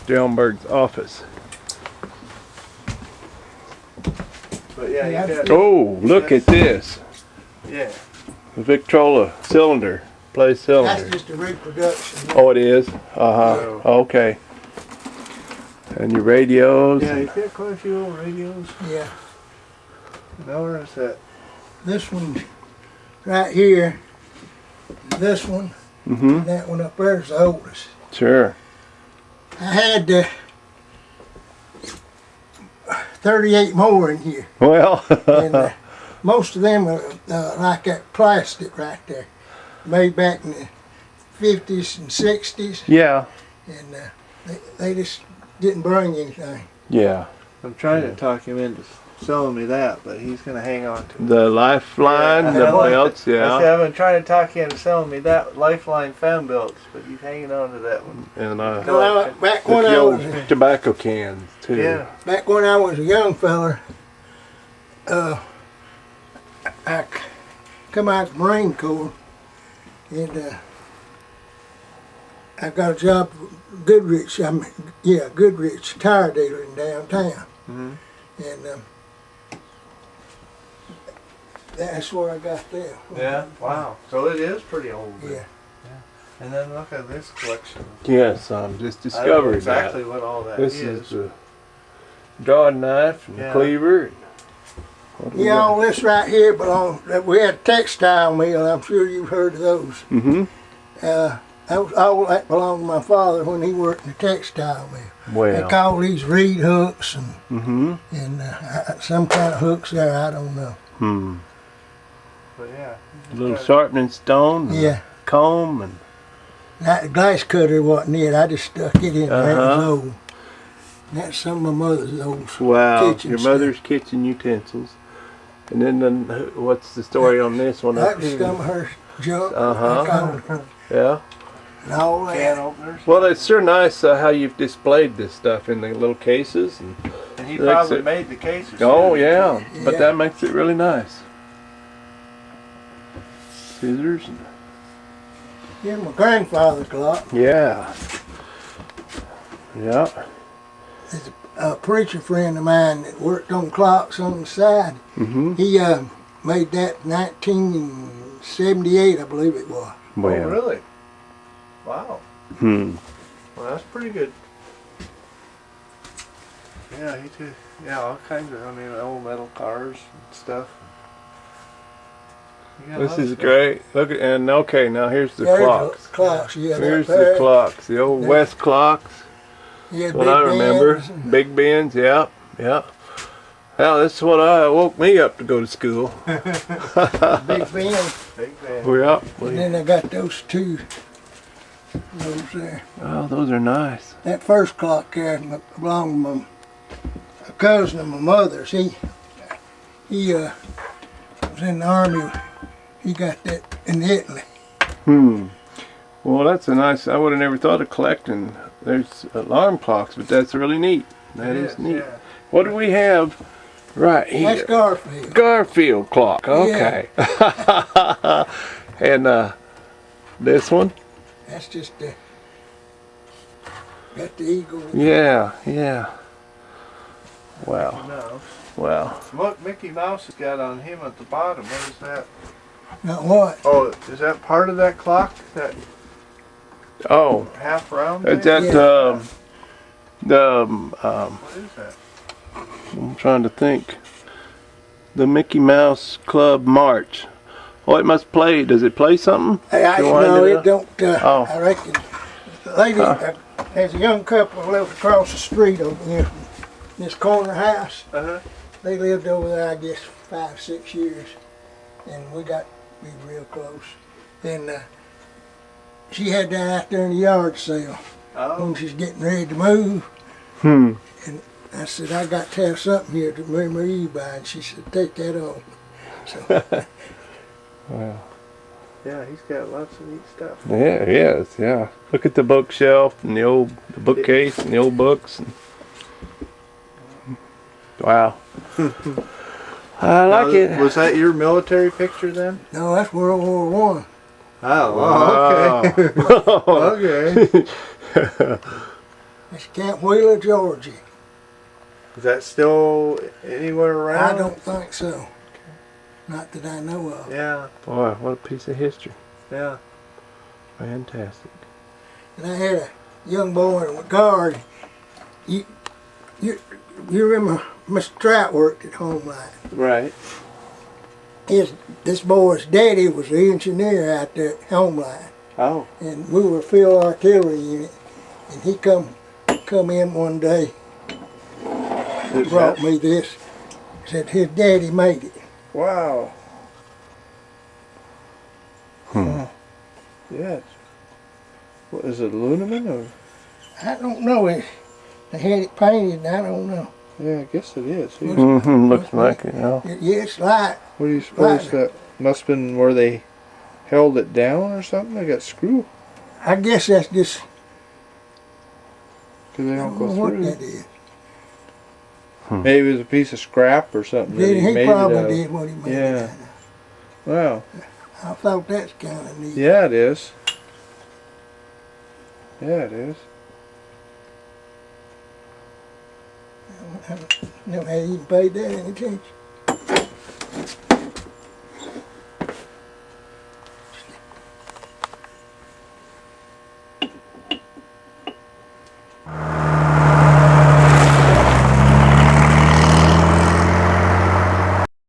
Mr. Ellenburgs' office. But yeah, Yeah, you got, Oh, look at this. yeah. The Victrola cylinder. Play cylinder. That's just a reproduction. Oh, it is? Uh-huh. Okay. And your radios. Yeah, he's got quite a few old radios. Yeah. Now where is that? This one right here, this one, Mm-hmm. that one up there is the oldest. Sure. I had 38 more in here. Well. And most of them are like that plastic right there, made back in the 50s and 60s, Yeah. and they just didn't bring anything. Yeah. I'm trying to talk him into selling me that, but he's going to hang on to it. The lifeline, Yeah, the I like belts, it. I yeah. said, I've been trying to talk you into selling me that Lifeline fan belts, but he's hanging on to that one. And Well, back when the I old was tobacco cans too. Yeah. back when I was a young feller, I come out of the Marine Corps, and I got a job at Goodrich. Goodrich tire dealer in downtown, Mm-hmm. and that's where I got that. Yeah. Wow. So it is pretty old. then. Yeah. And then look at this collection. Yes, just I don't know discovered exactly what all that that. This is. is the drawing knife and Yeah. the cleaver. What do we Yeah, got? all this right here belonged. We had a textile mill. I'm sure you've heard of those. Mm-hmm. All that belonged to my father when he worked in the textile mill. They Well. call these reed hooks and Mm-hmm. some kind of hooks there. I don't know. Hmm. But yeah. A little sharpening stone. And Yeah, comb and. that glass cutter wasn't it. I just stuck it in there. It was Uh-huh. old. That's some of my mother's old. Wow. Kitchen Your stuff. mother's kitchen utensils. And then what's the story on this one? That up was here? some of her junk. Uh-huh. I called it, Yeah. and all Can that. openers. Well, it's sure nice how you've displayed this stuff in the little cases. And And he Makes probably it- made the cases. oh too. yeah, but Yeah. that makes it really nice. Scissors. And, Yeah, my grandfather's clock. yeah. Yeah. There's a preacher friend of mine that worked on clocks on the side. Mm-hmm. He made that in 1978, I believe it was. Oh, Well. really? Wow. Hmm. Well, that's pretty good. Yeah, he too. Yeah, all kinds of, I mean, old metal cars and stuff. You got a lot This of is stuff. great. Look at, and okay, now here's the There's clocks. Clocks, yeah. Here's that the there. clocks, the old There. West clocks. Yeah, That's what I remember. bands and- Big Bens, yeah, yeah. Well, this is what woke me up to go to school. Big band. Big band. We're up. And then I got those two. Those there. Oh, those are nice. That first clock there belonged to a cousin of my mother's. He was in the army. He got that in Italy. Hmm. Well, that's a nice. I would have never thought of collecting. There's alarm clocks, but that's really neat. That is Yes, neat. yeah. What do we have right here? That's Garfield. Garfield clock. Okay. And this one. That's just got the eagle. Yeah. Yeah. Wow. No. Wow. What Mickey Mouse has got on him at the bottom, what is that? Not what? Oh, is that part of that clock? That Oh, half round is thing? that Yeah. What is that? I'm trying to think. The Mickey Mouse Club March. Oh, it must play. Does it play something? I You wind no, it it up? don't. Oh. I reckon. The lady, there's a young couple who lived across the street over here in this corner house. Uh-huh. They lived over there, I guess, 5, 6 years, and we got to be real close. And she had that out there in the yard sale Oh, when she's getting ready to move. Hmm. I said, I got to have something here to remember you by, and she said, take that on. So, Wow. yeah, he's got lots of neat stuff. Yeah, it is. Yeah. Look at the bookshelf and the bookcase and the old books. And wow. I like Now, it. Was that your military picture then? no, that's World War One. Oh, Wow. okay. Okay. It's Camp Wheeler, Georgia. Is that still anywhere around? I don't think so. Not that I know of. Yeah, Boy, what a piece of history. yeah. Fantastic. And I had a young boy in the guard. You remember Mr. Trout worked at Homeline. Right. This boy's daddy was the engineer out there at Homeline. Oh. And we were a field artillery unit. And he come in one day, brought me this, said his daddy made it. Wow. Hmm. Yeah. What is it, aluminum or? I don't know. They had it painted, and I don't know. Yeah, I guess it is. Mm-hmm. Looks like it. Yeah. Yeah, it's light. What do you suppose that must have been where they held it down or something? They got screw. I guess that's just, Because they I don't don't know go what through. that is. Maybe it was a piece of scrap or something. that He made probably it out of. did what he made Yeah. it out of. Wow. I thought that's kind of neat. Yeah, it is. Yeah, it is. I never had even paid that any attention.